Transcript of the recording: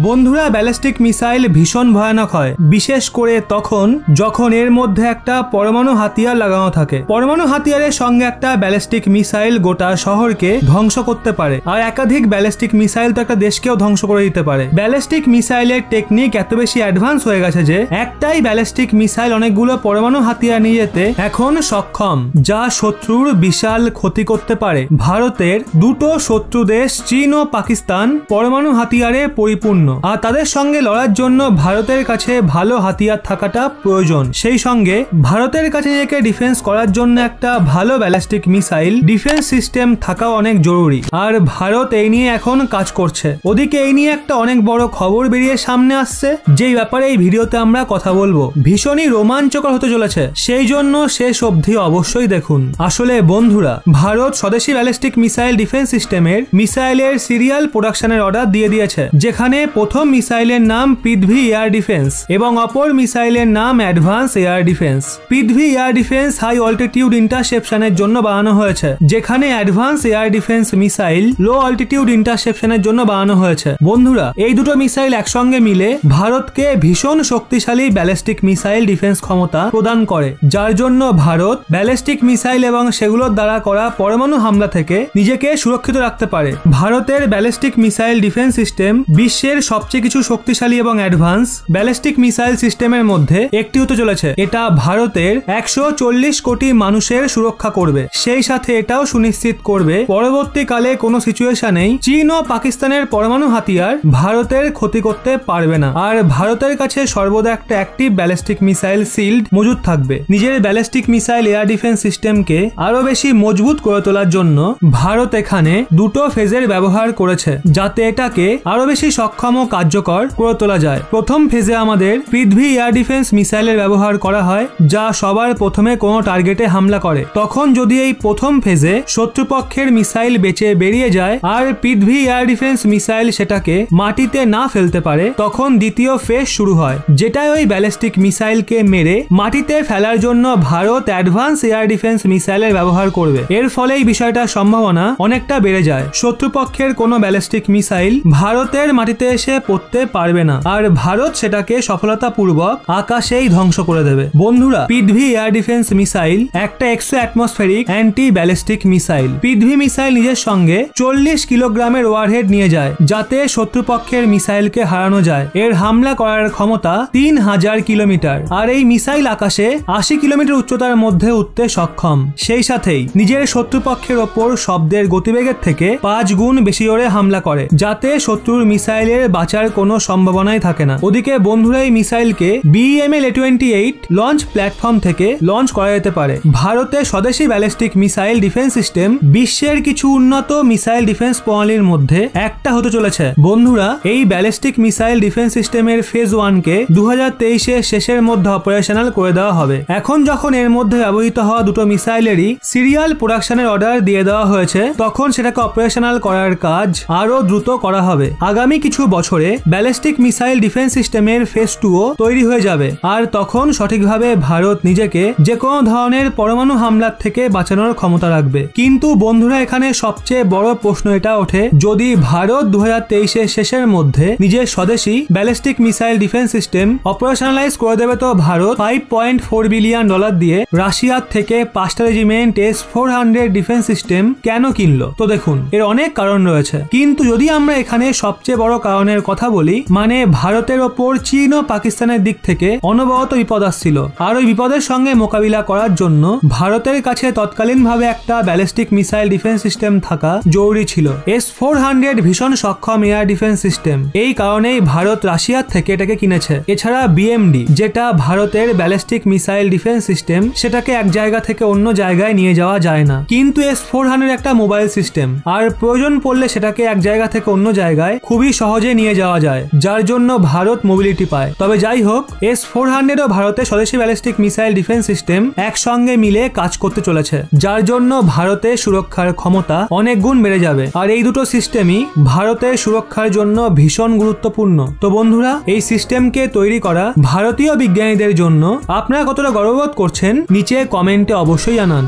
বন্ধুরা, ballistic missile ভীষণ ভয়ানক হয়, বিশেষ করে তখন যখন এর মধ্যে একটা পরমাণু হাতিয়ার লাগানো থাকে। পরমাণু হাতিয়ারের সঙ্গে একটা ব্যালিস্টিক মিসাইল গোটা শহরকে ধ্বংস করতে পারে, আর একাধিক ব্যালিস্টিক মিসাইল তো একটা দেশকেও ধ্বংস করে দিতে পারে। ব্যালিস্টিক মিসাইলের টেকনিক এত বেশি অ্যাডভান্স হয়ে গেছে যে একটাই ব্যালিস্টিক মিসাইল অনেকগুলো পরমাণু হাতিয়ার নিয়ে যেতে এখন সক্ষম, যা শত্রুর বিশাল ক্ষতি করতে পারে। ভারতের দুটো শত্রু দেশ চীন ও পাকিস্তান পরমাণু হাতিয়ারে পরিপূর্ণ, আর তাদের সঙ্গে লড়ার জন্য ভারতের কাছে ভালো হাতিয়ার থাকাটা প্রয়োজন। সেই সঙ্গে ভারতের কাছে নিজেকে ডিফেন্স করার জন্য একটা ভালো ব্যালিস্টিক মিসাইল ডিফেন্স সিস্টেম থাকাও অনেক জরুরি, আর ভারত এই নিয়ে এখন কাজ করছে। ওদিকে এই নিয়ে একটা অনেক বড় খবর বেরিয়ে সামনে আসছে, যেই ব্যাপারে এই ভিডিওতে আমরা কথা বলবো। ভীষণই রোমাঞ্চকর হতে চলেছে, সেই জন্য শেষ অবধি অবশ্যই দেখুন। আসলে বন্ধুরা, ভারত স্বদেশী ব্যালিস্টিক মিসাইল ডিফেন্স সিস্টেমের মিসাইলের সিরিয়াল প্রোডাকশনের অর্ডার দিয়ে দিয়েছে, যেখানে প্রথম মিসাইলের নাম পৃথ্বী এয়ার ডিফেন্স এবং অপর মিসাইলের নাম advance air defence. Prithvi air defence high altitude ইন্টারসেপশনের জন্য বানানো হয়েছে, যেখানে advance air defence missile low altitude ইন্টারসেপশনের জন্য বানানো হয়েছে। বন্ধুরা, এই দুটো মিসাইল একসঙ্গে মিলে ভারতকে ভীষণ শক্তিশালী ব্যালিস্টিক মিসাইল ডিফেন্স ক্ষমতা প্রদান করে, যার জন্য ভারত ব্যালিস্টিক মিসাইল এবং সেগুলোর দ্বারা করা পরমাণু হামলা থেকে নিজেকে সুরক্ষিত রাখতে পারে। ভারতের ব্যালিস্টিক মিসাইল ডিফেন্স সিস্টেম বিশ্বের সবচেয়ে কিছু শক্তিশালী এবং অ্যাডভান্স ব্যালিস্টিক মিসাইল সিস্টেমের মধ্যে একটি হতে চলেছে। এটা ভারতের 140 কোটি মানুষের সুরক্ষা করবে, সেই সাথে এটাও সুনিশ্চিত করবে পরবর্তীকালে কোনো সিচুয়েশনেই চীন ও পাকিস্তানের পরমাণু হাতিয়ার ভারতের ক্ষতি করতে পারবে না, আর ভারতের কাছে সর্বদা একটা অ্যাক্টিভ ব্যালিস্টিক মিসাইল শিল্ড মজুদ থাকবে। নিজের ব্যালিস্টিক মিসাইল এয়ার ডিফেন্স সিস্টেমকে আরো বেশি মজবুত করে তোলার জন্য ভারত এখানে দুটো ফেজের ব্যবহার করেছে, যাতে এটাকে আরো বেশি সক্ষম ও কার্যকর করে তোলা যায়। প্রথম ফেজে আমাদের পৃথ্বী এয়ার ডিফেন্স মিসাইলের ব্যবহার করা হয়, যা সবার প্রথমে কোনো টার্গেটে হামলা করে। তখন যদি এই প্রথম ফেজে শত্রুপক্ষের মিসাইল বেঁচে বেরিয়ে যায় আর পৃথ্বী এয়ার ডিফেন্স মিসাইল সেটাকে মাটিতে না ফেলতে পারে, তখন দ্বিতীয় ফেজ শুরু হয়, যেটাই ওই ব্যালিস্টিক মিসাইলকে মেরে মাটিতে ফেলার জন্য ভারত অ্যাডভান্স এয়ার ডিফেন্স মিসাইলের ব্যবহার করবে। এর ফলে এই বিষয়টার সম্ভাবনা অনেকটা বেড়ে যায়। শত্রুপক্ষের কোনো ব্যালিস্টিক মিসাইল ভারতের মাটিতে এসে পড়তে পারবে না, আর ভারত সেটাকে সফলতাপূর্বক আকাশেই ধ্বংস করে দেবে। বন্ধুরা, পৃথ্বী এয়ার ডিফেন্স মিসাইল একটা exo atmospheric anti ballistic missile. Prithvi missile নিজের সঙ্গে 40 কিলোগ্রামের ওয়ারহেড নিয়ে যায়, যাতে শত্রুপক্ষের মিসাইলকে হারানো যায়। এর হামলা করার ক্ষমতা 3000 কিলোমিটার, আর এই মিসাইল আকাশে 80 কিলোমিটার উচ্চতার মধ্যে উঠতে সক্ষম। সেই সাথেই নিজের শত্রুপক্ষের ওপর শব্দের গতিবেগের থেকে 5 গুণ বেশি জোরে হামলা করে, যাতে শত্রুর মিসাইলের বাঁচার কোনো সম্ভাবনাই থাকে না। ওদিকে বন্ধুরা, এই মিসাইলকে BML-A28 লঞ্চ প্ল্যাটফর্ম থেকে লঞ্চ করা যেতে পারে। ভারতের স্বদেশী ব্যালিস্টিক মিসাইল ডিফেন্স সিস্টেম বিশ্বের কিছু উন্নত মিসাইল ডিফেন্স প্রণালীর মধ্যে একটা হতে চলেছে। বন্ধুরা, এই ব্যালিস্টিক মিসাইল ডিফেন্স সিস্টেমের ফেজ 1 কে 2023-এর শেষের মধ্যে অপারেশনাল করে দেওয়া হবে। এখন যখন এর মধ্যে ব্যবহৃত হওয়া দুটো মিসাইলেরই সিরিয়াল প্রোডাকশনের অর্ডার দিয়ে দেওয়া হয়েছে, তখন সেটাকে অপারেশনাল করার কাজ আরো দ্রুত করা হবে। আগামী কিছু বছরে ব্যালিস্টিক মিসাইল ডিফেন্স সিস্টেমের ফেজ 2ও তৈরি হয়ে যাবে, আর তখন সঠিকভাবে ভারত নিজেকে যে কোনো ধরনের পরমাণু হামলার থেকে বাঁচানোর ক্ষমতা রাখবে। কিন্তু বন্ধুরা, এখানে সবচেয়ে বড় প্রশ্ন এটা ওঠে, যদি ভারত 2023-এর শেষের মধ্যে নিজের স্বদেশী ব্যালিস্টিক মিসাইল ডিফেন্স সিস্টেম অপারেশনালাইজ করে দেবে, তো ভারত $5.4 বিলিয়ন দিয়ে রাশিয়ার থেকে 5টা রেজিমেন্ট S-400 ডিফেন্স সিস্টেম কেন কিনলো? তো দেখুন, এর অনেক কারণ রয়েছে, কিন্তু যদি আমরা এখানে সবচেয়ে বড় কারণের কথা বলি, মানে ভারতের ওপর চীন ও পাকিস্তানের দিক থেকে অনবরত বিপদ আসছিল, আর ওই বিপদের সঙ্গে মোকাবিলা করার জন্য ভারতের কাছে তৎকালীনভাবে একটা ব্যালিস্টিক মিসাইল ডিফেন্স সিস্টেম থাকা জরুরি ছিল। S-400 ভীষণ সক্ষম এয়ার ডিফেন্স সিস্টেম, এই কারণেই ভারত রাশিয়ার থেকে এটাকে কিনেছে। এছাড়া BMD, যেটা ভারতের ব্যালিস্টিক মিসাইল ডিফেন্স সিস্টেম, সেটাকে এক জায়গা থেকে অন্য জায়গায় নিয়ে যাওয়া যায় না, কিন্তু S-400 একটা মোবাইল সিস্টেম, আর প্রয়োজন পড়লে সেটাকে এক জায়গা থেকে অন্য জায়গায় খুবই সহজে নিয়ে যাওয়া যায়, যার জন্য ভারত মোবিলিটি পায়। তবে যাই হোক, S-400 ও ভারতের স্বদেশী ব্যালিস্টিক মিসাইল ডিফেন্স সিস্টেম একসঙ্গে মিলে কাজ করতে চলেছে, যার জন্য ভারতের সুরক্ষার ক্ষমতা অনেক গুণ বেড়ে যাবে, আর এই দুটো সিস্টেমই ভারতের সুরক্ষার জন্য ভীষণ গুরুত্বপূর্ণ। তো বন্ধুরা, এই সিস্টেমকে তৈরি করা ভারতীয় বিজ্ঞানীদের জন্য আপনারা কতটা গর্ববোধ করছেন নিচে কমেন্টে অবশ্যই জানান।